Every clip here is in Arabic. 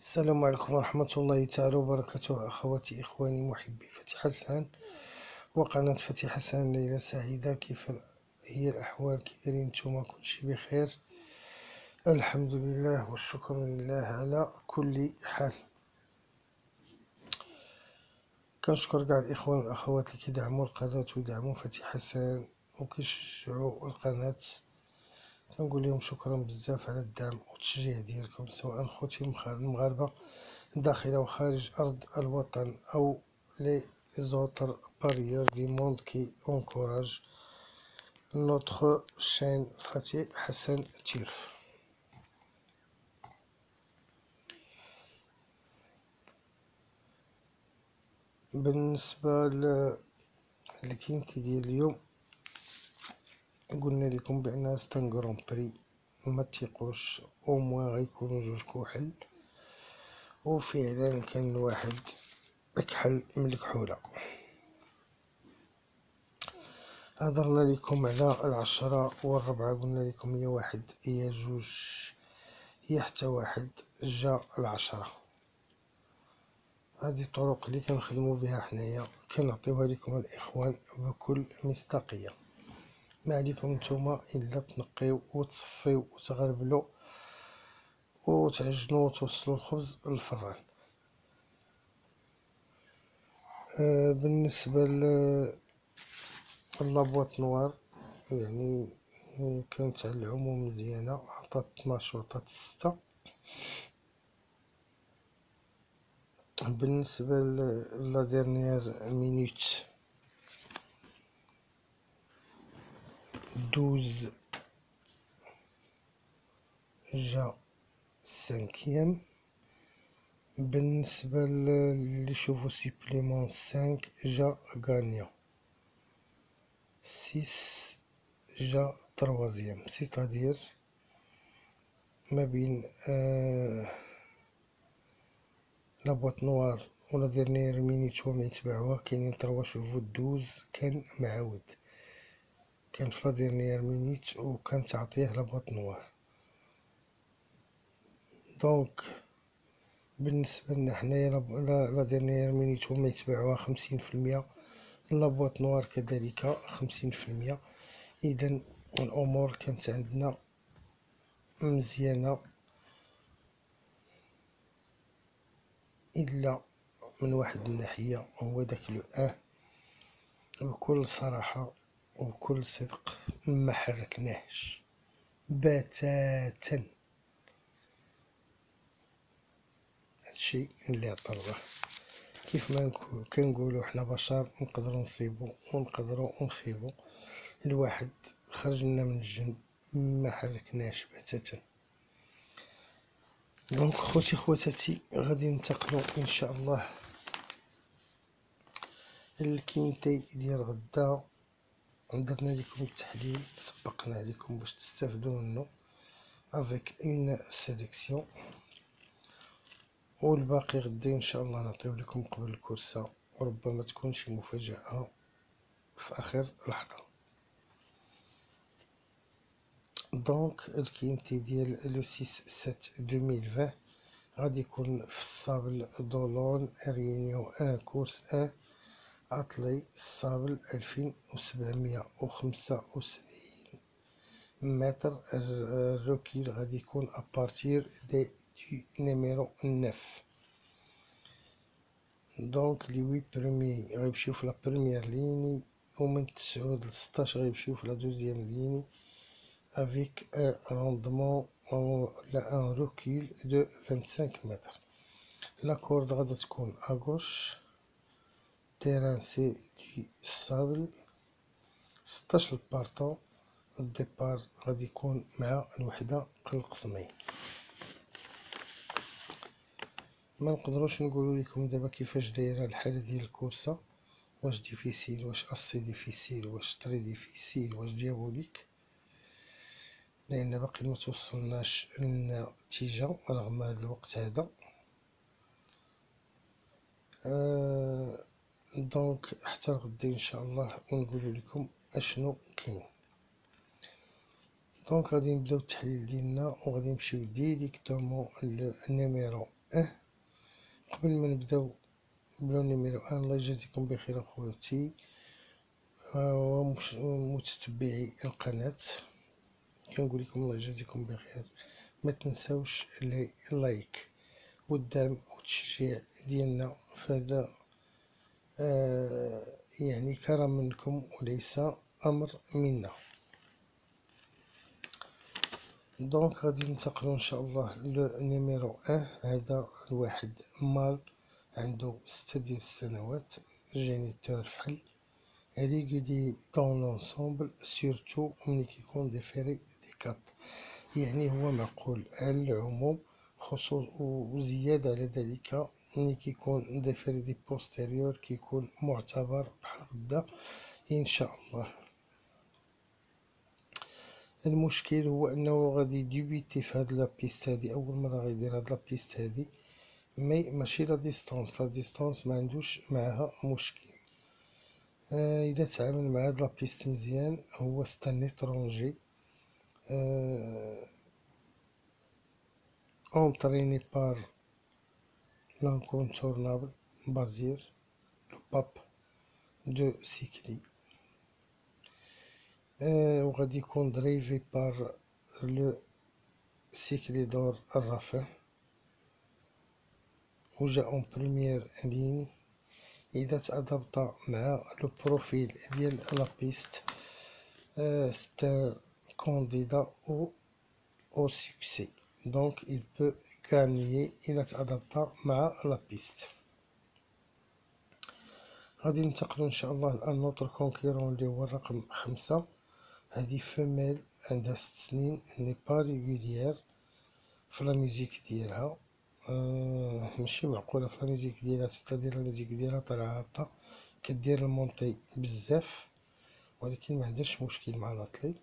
السلام عليكم ورحمة الله تعالى وبركاته، أخواتي إخواني محبي فتح حسان وقناة فتح حسان. ليلة سعيدة. كيف هي الأحوال؟ كي دايرين نتوما؟ كلشي بخير الحمد لله والشكر لله على كل حال. كنشكر كاع الإخوان والأخوات اللي كيدعموا القناة ويدعموا فتح حسان وكيشجعوا القناة. كنقول لهم شكرا بزاف على الدعم والتشجيع ديالكم، سواء خوتي المغاربة داخل وخارج أرض الوطن أو les autres parieurs du monde qui encouragent notre chaîne Fatih Hassan Turf. بالنسبة لكينتي ديال اليوم، قلنا لكم بأن ستان غران بري ما تيقوش او موان غيكونوا جوج كحل، وفعلا كان واحد اكحل من الكحولة. هضرنا لكم على العشرة والربعة، قلنا لكم هي واحد هي جوج هي حتى واحد جا العشرة. هذه الطرق اللي كنخدمو بها حنايا كنعطيوها لكم الاخوان بكل مصداقية. ما عليكم نتوما الا تنقيو وتصفيو وتغربلو وتعجنو وتوصلو الخبز للفران. بالنسبة لابواط نوار، يعني كانت على العموم مزيانة، عطات 12 وعطات 6. بالنسبة لا ديرنيير مينوت 12 جا 5. بالنسبة لي شوفو سوبليمون 5 جا غانيا 6 جا 3، سيتادير ما بين لا بواط نوار ولا ديرنيير مينيت هما يتبعوها. كاينين 3 شوفو 12 كان معاود، كان في لا ديرنيير مينيت وكان تعطيه لا بواط نوار. دونك بالنسبة لنا حنايا لا ديرنيير مينيت هما يتبعوها 50%، لا بواط نوار كذلك 50%. إذن الأمور كانت عندنا مزيانة، إلا من واحد الناحية هو داك لو بكل صراحة وبكل صدق ما حركناهش بتاتا. هادشي اللي عطربه. كيف ما كنقولو حنا بشر، نقدروا نصيبو ونقدروا نخيبو. الواحد خرج لنا من الجنب ما حركناش بتاتا. دونك خوتي خواتاتي غادي ننتقلوا ان شاء الله للكينتي ديال غدا. درنا لكم التحليل، سبقنا عليكم باش تستافدوا منه افيك اون سيليكسيون، والباقي غدا ان شاء الله نعطيو لكم قبل الكورسة، وربما تكون شي مفاجأة في اخر لحظة. دونك الكينتي ديال لو 6 7 2020 غادي يكون في الصابل دولون ريونيون 1 كورس 1 عطلي الصابل 2775 متر. الروكيل غادي يكون ابارتير دي نيميرو 9. دونك لي 8 بروميي غيمشيو في لا بروميير ليني، ومن 9 ل 16 غيمشيو في لا دوزيام ليني افيك ان روندمون ولا ان روكيل دو 25 متر. لا كورد غادا تكون اغوش، تيران سي دي الصابل 16 البارطون. الديبار غادي يكون مع الوحدة قلقصمي. ما نقدروش نقولوا لكم دابا كيفاش دايره الحاله ديال الكورسه، واش ديفيسيل، واش اسي ديفيسيل، واش تري ديفيسيل، واش ديابوليك، لان باقي ما توصلناش للنتيجه رغم هذا الوقت هذا. دونك حتى غدا ان شاء الله ونقول لكم اشنو كاين. دونك غادي نبداو التحليل ديالنا وغادي نمشيو ديريكتومون للنيميرو قبل ما نبداو بلو نيميرو ان، الله يجازيكم بخير اخواتي ومتتبعي القناة، كنقول لكم الله يجازيكم بخير. ما تنساوش اللايك والدعم والتشجيع ديالنا، فهذا يعني كرم منكم وليس امر منا. دونك غادي ننتقلوا ان شاء الله لو نيميرو ان. هذا الواحد مال عنده 6 ديال السنوات، جينيتور فحل ريغولي دون لونسومبل، سورتو ملي كيكون ديفيري دي كات، يعني هو معقول على العموم، خصوص وزيادة على ذلك ملي كيكون ديفيري دي بوستيريور كيكون معتبر بحال غدا ان شاء الله. المشكل هو انه غادي يديبيتي في هاد لابيست هادي، اول مره غيدير هاد لابيست هادي، ماشي لا ديستانس ما عندوش معها مشكل. اذا تعامل مع هاد لابيست مزيان، هو ستان étranger entraîné par l'incontournable Bazir, le pape de Sikri. وغادي يكون دريفي بار لو سيكليدور الرافع، وجا اون بريمير لين. اذا تادبط مع لو بروفيل ديال لا بيست، c'est un candidat au succès, donc il peut gagner إذا تأدبط مع لا بيست. غادي ننتقلو ان شاء الله الان نوتر كونكيرون اللي هو الرقم 5. هذه فيميل عندها 6 سنين، ني با ريغوليير في لا ميوزيك ديالها، ماشي معقوله في لا ميوزيك ديالها، ستادير لا ميوزيك ديالها طالعه هابطه، كدير المونطي بزاف، ولكن ما عندهاش مشكل مع لاطلي.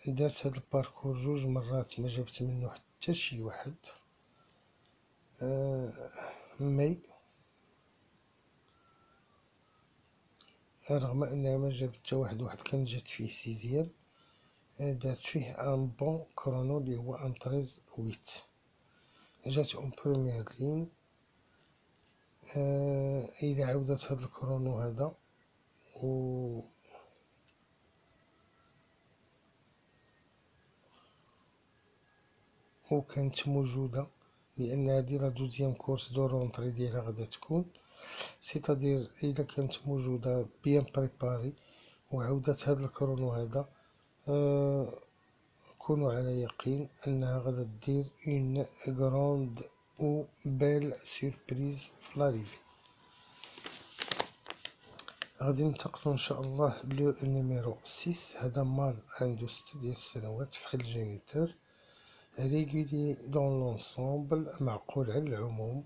دارت هاد الباركور 2 مرات ما جابت منه حتى شي واحد، مي رغم انها ما جابت حتى واحد كان جات فيه 6ème، دارت فيه ان بون كرونو اللي هو ان 13-8، جات اون بروميير لين. الى عاودت هاد الكرونو هذا وكانت موجوده، لان هادي لا 12 كورس دو رونطري ديالها غادا تكون، سيتادير الا كانت موجوده بيان بريباري وعاودت هاد الكرونو هذا، كونوا على يقين انها غادا دير اون غروند او بيل سوربريز في لاريفي. غادي ننتقلوا ان شاء الله لو نيميرو 6. هذا مال عنده 6 ديال السنوات، فحال جينيتور ريغولي دون لونسومبل، معقول على العموم،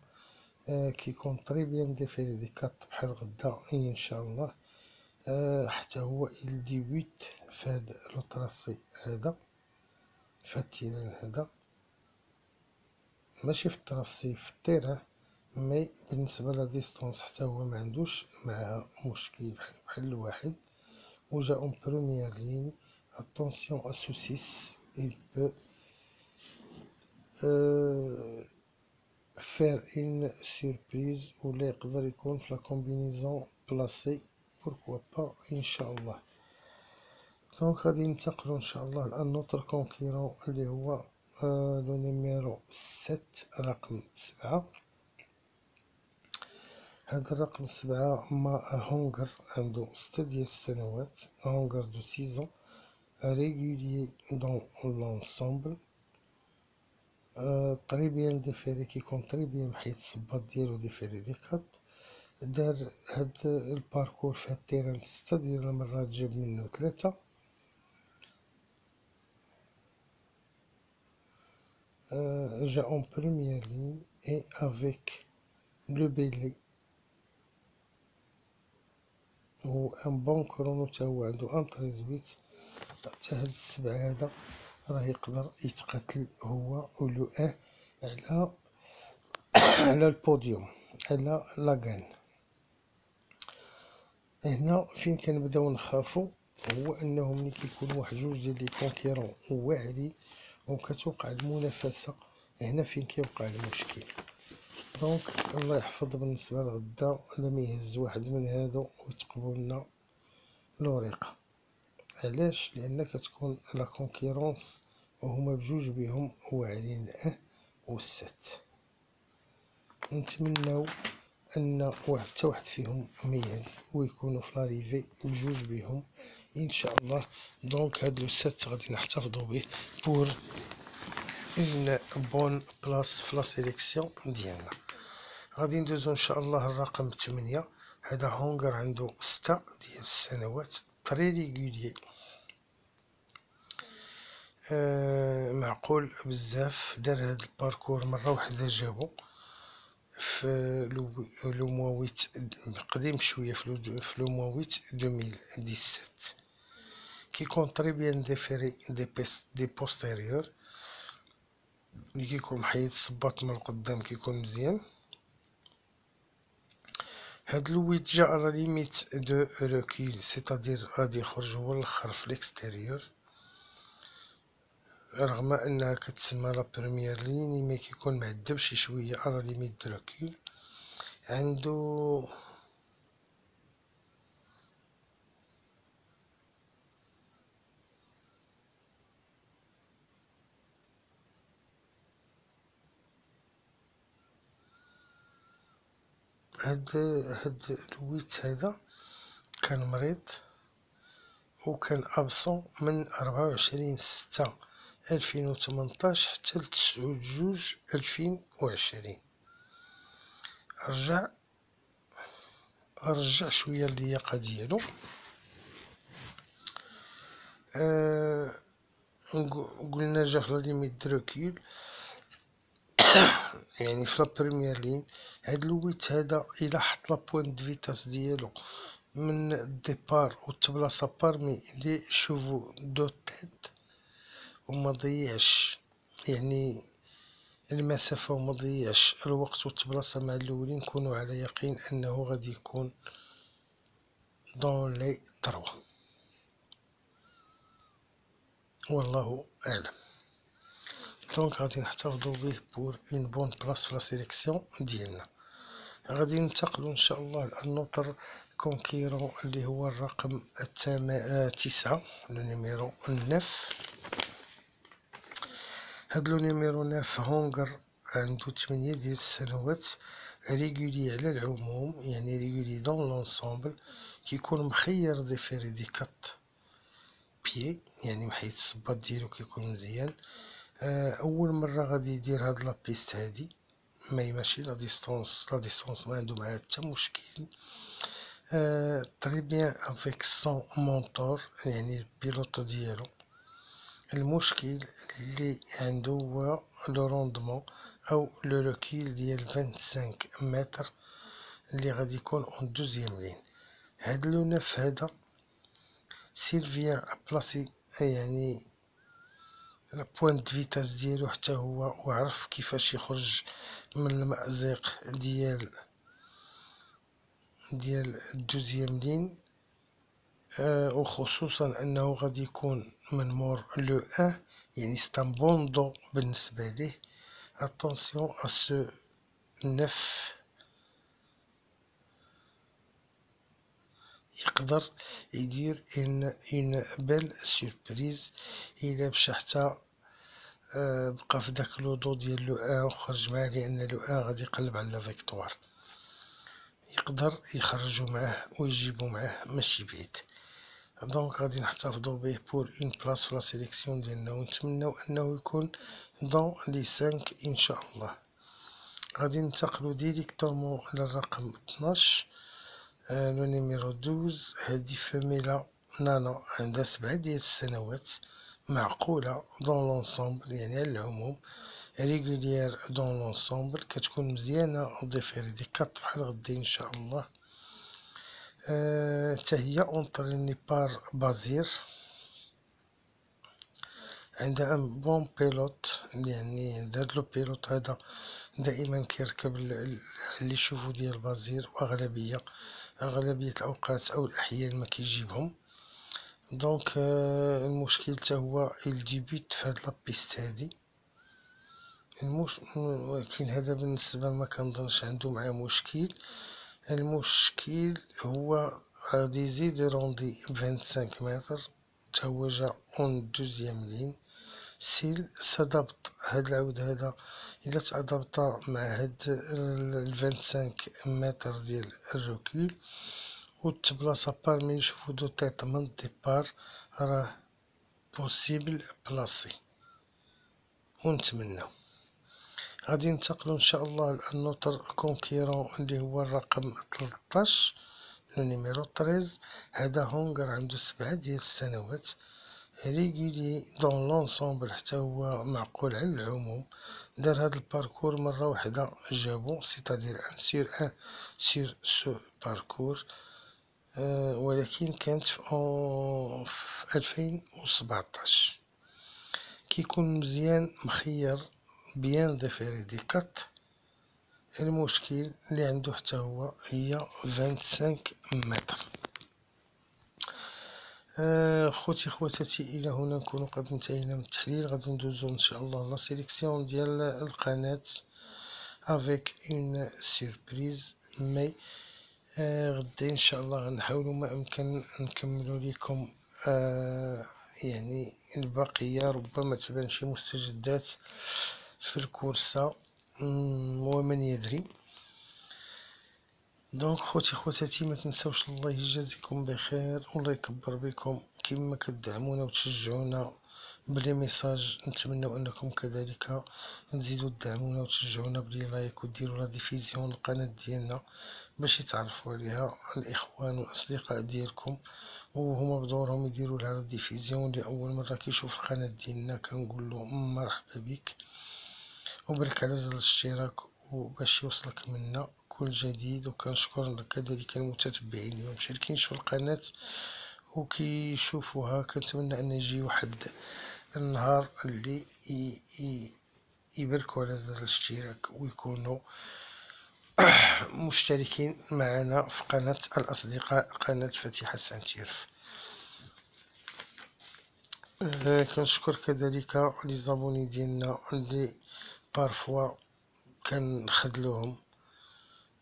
كيكون طري بيان ديفيري دي كات بحال غدا ان شاء الله. حتى هو il débute في هاد لو طراسي هذا، في هاد التيران هذا، ماشي في الطراسي في التيران، مي بالنسبه لا ديستونس حتى هو ما عندوش معها مشكل بحال الواحد. وجا اون بروميير لين، اتونسيون ا سوسيس il peut faire une surprise، ولا يقدر يكون في لا كومبينيزون بلاسي، pourquoi pas ان شاء الله. دونك غادي ننتقلوا ان شاء الله الان نوتر كونكيرون اللي هو لو نيميرو 7، رقم 7. هذا الرقم 7 ما هونغر عنده 6 ديال السنوات، هونغر دو 6 ans، ريغوليي دون لونسومبل، طري بيان ديفيري، كيكون طري بيان حيت الصباط ديالو ديفيري دي كات. دار هاد الباركور في هاد التيران 6 ديال المرات، جاب منه 3. جا اون بروميير لين اي افيك لو بيلي، و ان بون كرونو تا هو عنده ان 13-8. حتى هاد السبعة هذا راه يقدر يتقاتل هو ولو على على البوديوم، على لاكان. هنا فين كنبداو نخافو هو انه ملي كيكون واحد 2 ديال لي كونكيرون واعرين وكتوقع المنافسه هنا فين كيوقع المشكل. دونك الله يحفظ بالنسبه لغدا لم يهز واحد من هادو ويتقبل لنا الورقه. علاش؟ لان كتكون لا كونكيرونس وهما بجوج بهم واعرين والست. نتمناو ان حتى واحد فيهم ما يهز ويكونوا في لاريفي بجوج بهم ان شاء الله. دونك هاد لو ست غادي نحتفظوا به بور اون بون بلاص في لا سيليكسيون ديالنا. غادي ندوزو ان شاء الله الرقم 8. هذا هونغر عنده 6 ديال السنوات، طري ريغولي، معقول بزاف. دار هاد الباركور مره واحده جابو في لو موا 8 قديم شويه، في لو موا 8 2017 كيكون طري بيان ديفيري دي بوستيريور، اللي كيكون محيد الصباط من القدام كيكون مزيان. هاد لويت جا على ليميت دو روكيل، سيتادير غادي يخرج هو الاخر في الاكستيريور، رغم انها كتسمى لا بريمير لين مي كيكون معذب شي شويه على ليميت دو روكيل. عنده هاد لويت هذا كان مريض وكان ابسون من 24/6/2018 حتى ل 9/2/2020. رجع شويه اللياقه ديالو. قلنا جا في ليميت دروكيل، يعني في لا بريمير لين. هاد لويت هذا الى حط لا بوين دو فيتاس ديالو من الديبار وتبلاصا بارمي لي شوفو دو تيت وما ضيعش يعني المسافه وما ضيعش الوقت وتبلاصا مع الاولين، كونوا على يقين انه غادي يكون دون لي 3. والله اعلم. دونك غادي نحتفظوا به بور اون بون بلاص في لا سيليكسيون ديالنا. غادي ننتقلوا ان شاء الله للنوتر كونكيرون اللي هو الرقم 9، لو نيميرو 9. هاد لو نيميرو 9 هونغر عنده 8 ديال السنوات، ريغولي على العموم، يعني ريغولي دون لونسومبل، كيكون مخير دي فيري دي كات بيي، يعني محيد الصباط ديالو كيكون مزيان. اول مره غادي يدير هاد لابيست هادي، ما يمشي لا ديستونس ما عنده معاه حتى مشكل. تري بيان افيك سون مونتور، يعني البيلوط ديالو. المشكل اللي عنده هو لو روندمون او لو روكيل ديال 25 متر اللي غادي يكون اون دوزيام لين. هاد لو نف هذا سيل فيان بلاصي يعني لا بوين دو فيتاس ديالو حتى هو، وعرف كيفاش يخرج من المأزق ديال الدوزيام لين. وخصوصا انه غادي يكون من مور لو 1، يعني ستان بوندو بالنسبه ليه. اتونسيون ا سو 9 يقدر يدير اون بيل سوربريز الى مشى حتى بقى في داك لودو ديال لو 1 وخرج معاه، لان لو 1 غادي يقلب على لا فيكتوار، يقدر يخرجوا معاه ويجيبوا معاه ماشي بعيد. دونك غادي نحتفظوا به بور اون بلاص في لا سيليكسيون ديالنا، ونتمناو انه يكون دون لي 5 ان شاء الله. غادي ننتقلوا ديريكتومون للرقم 12، لو نيميرو 12. هذه فاميلا نانا عندها 7 ديال السنوات، معقوله دون لونسومبل، يعني على العموم ريغوليير دون لونسومبل، كتكون مزيانه ضيفيري دي 4 بحال غدي ان شاء الله. حتى هي اونطريني بار بازير، عندها ان بون بيلوت، يعني هاد لو بيلوت هذا دائما كيركب اللي شوفو ديال بازير، واغلبيه الاوقات او الاحيان ما كيجيبهم. دونك المشكل حتى هو ديبيت في هاد لابيست هادي، ولكن هذا بالنسبة ما كنظنش عنده معاه مشكل. المشكل هو غادي يزيد يروندي 25 متر تا هو جا اون دوزيام لين. سيل سادابط هاد العود هذا الا تادابطا مع هاد 25 متر ديال الركول و تبلاصا بارمي نشوفو دو تيط من الديبار، راه بوسيبل بلاصي. ونتمنى غادي ننتقلو ان شاء الله لنوتر كونكيرون اللي هو الرقم 13 لو نيميرو 13. هذا هونغر عنده 7 ديال السنوات، ريغولي دون لونسومبل حتى هو معقول على العموم. دار هاد الباركور مره واحده جابو سيتادير ان سور ان سور سو باركور، ولكن كانت في 2017. كيكون مزيان مخير بيان ديفيري دي كات. المشكل اللي عنده حتى هو هي 25 متر. خوتي خواتاتي، الى هنا نكون قد انتهينا من التحليل. غادي ندوزو ان شاء الله لا سيليكسيون ديال القناه افيك اون سوربريز. مي غدا ان شاء الله غنحاولوا ما امكن نكملوا لكم يعني البقيه. ربما تبان شي مستجدات في الكورسه ومن يدري. دونك خوتي خواتاتي، ما تنساوش الله يجازيكم بخير والله يكبر بكم كما كتدعمونا وتشجعونا بلي ميساج. نتمنى انكم كذلك تزيدوا تدعمونا وتشجعونا بلي لايك وديروا لا ديفيزيون القناه ديالنا باش يتعرفوا عليها الاخوان والاصدقاء ديالكم، وهما بدورهم يديروا لها لا ديفيزيون. لاول مره كيشوف القناه ديالنا كنقول له مرحبا بك، وبارك على زر الاشتراك وباش يوصلك منا كل جديد. وكنشكر كذلك المتتبعين اللي مشاركينش في القناه وكيشوفوها. كنتمنى ان يجي واحد النهار اللي يبركوا على زر الاشتراك ويكونوا مشتركين معنا في قناه الاصدقاء، قناه فتيحة سانتيرف. كنشكر كذلك لي زابوني ديالنا اللي بارفوا كنخدلوهم،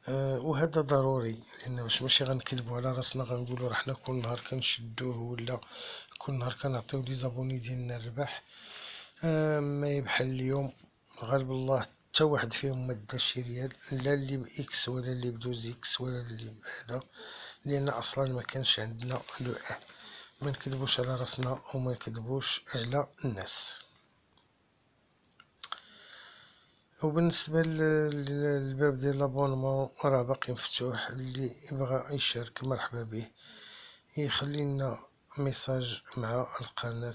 وهذا ضروري لان باش ماشي غنكذبوا على راسنا غنقولوا راه حنا كل نهار كنشدوه ولا كل نهار كنعطيو لي زابوني ديالنا الربح. ما بحال اليوم غالب الله حتى واحد فيهم ما دا شي ريال، لا اللي باكس ولا اللي بدوز اكس ولا اللي بهذا، لان اصلا ما كانش عندنا لو ما نكذبوش على راسنا وما نكذبوش على الناس. وبالنسبه للباب ديال لابونمون راه باقي مفتوح، اللي يبغى يشارك مرحبا به. يخلي لنا ميساج مع القناه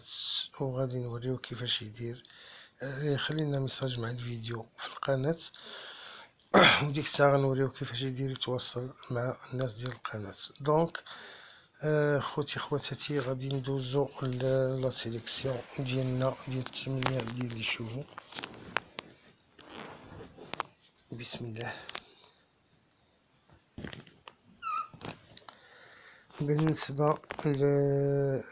وغادي نوريو كيفاش يدير. يخلي لنا ميساج مع الفيديو في القناه وديك الساعه غنوريو كيفاش يدير يتواصل مع الناس ديال القناه. دونك خوتي خواتاتي غادي ندوزو لا سيليكسيون ديالنا ديال 8 ديال لي شوفو. بسم الله. بالنسبة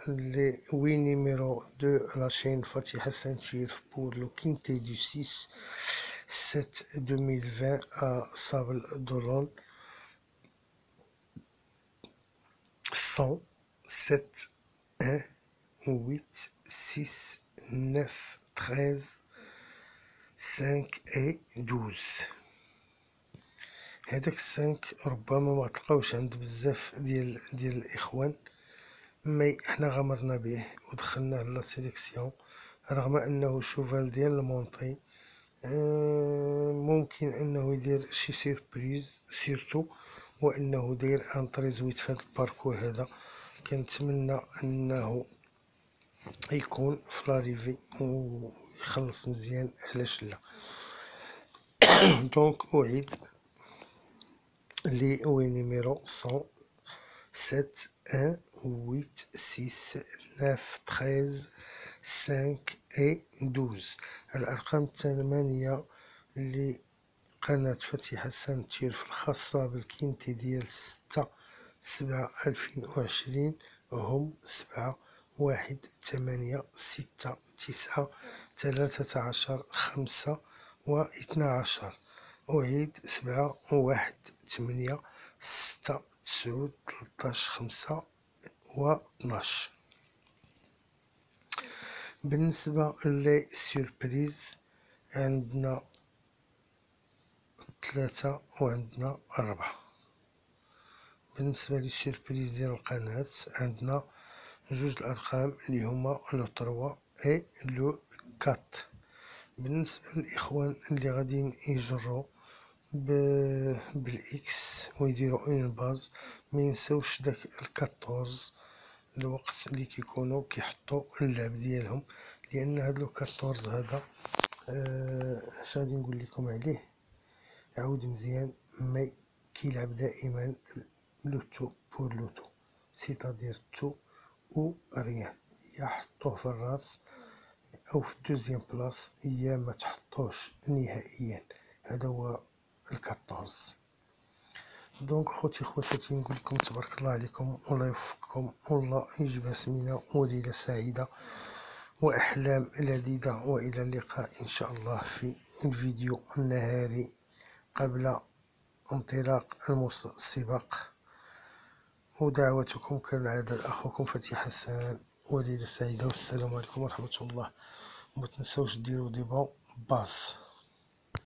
لي وي نيميرو دو لا شين فاتحة سانتيرف بور لو كينتي دو 6/7/2020 à Sable d'Olonne 100 7 1 8 6 9 13 5 et 12. هذاك السانك ربما ما تلقاوش عند بزاف ديال الاخوان، مي حنا غامرنا به ودخلناه لا سيليكسيون رغم انه شوفال ديال المونطي. ممكن انه يدير شي سيربريز سيرتو وانه داير ان طريزويت في هذا الباركور هذا. كنتمنى انه يكون في لاريفي ويخلص مزيان، علاش لا. دونك اعيد لي وي نيميرو 100 7 1 8 6 9 13 5 et 12. الأرقام الثمانية لقناة فتيحة سانتيرف الخاصة بالكينتي ديال 6/7/2020 هم 7 1 8 6 9 13 5 و12. أعيد 7 1 8 6 9 13 5 و12. بالنسبة لي سيربريز عندنا 3 وعندنا 4. بالنسبة للسيربريز ديال القناة عندنا جوج الأرقام اللي هما لو 3 اي لو 4. بالنسبة للإخوان اللي غاديين يجرو بالاكس ويديرو اون باز، مينساوش داك 14 الوقت اللي كيكونوا كيحطوا اللعب ديالهم، لان هاد لو 14 هذا اش غادي نقول لكم عليه، عاود مزيان، مي كيلعب دائما لوتو بور لوتو، سيتادير تو او ريان، يا حطوه في الراس او في الدوزيام بلاص يا ما تحطوش نهائيا. هذا هو ال14. دونك خوتي خواتاتي نقول لكم تبارك الله عليكم، والله يوفقكم، والله يجبها سمينه، وليله سعيده واحلام لذيذه، والى اللقاء ان شاء الله في الفيديو النهاري قبل انطلاق السباق. ودعوتكم كالعاده اخوكم فتحي حسان، وليله سعيده، والسلام عليكم ورحمه الله. وما تنساوش ديروا دي بون باس.